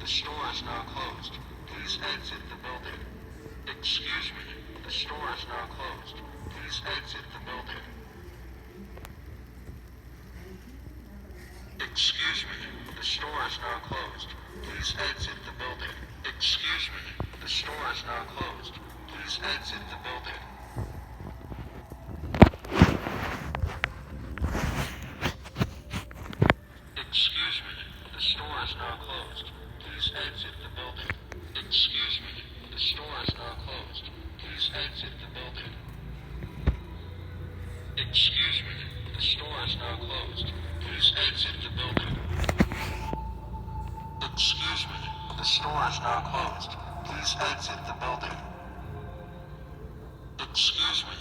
the store is now closed. Please exit the building. Excuse me, the store is now closed. Please exit the building. Excuse me, the store is now closed. Please exit the building. Excuse me, the store is now closed. Please exit the building. Excuse me, the store is now closed. Please exit the building. Excuse me, the store is now closed. Please exit the building. Excuse me, the store is now closed. Please exit the building. Excuse me, the store is now closed. Please exit the building. Excuse me,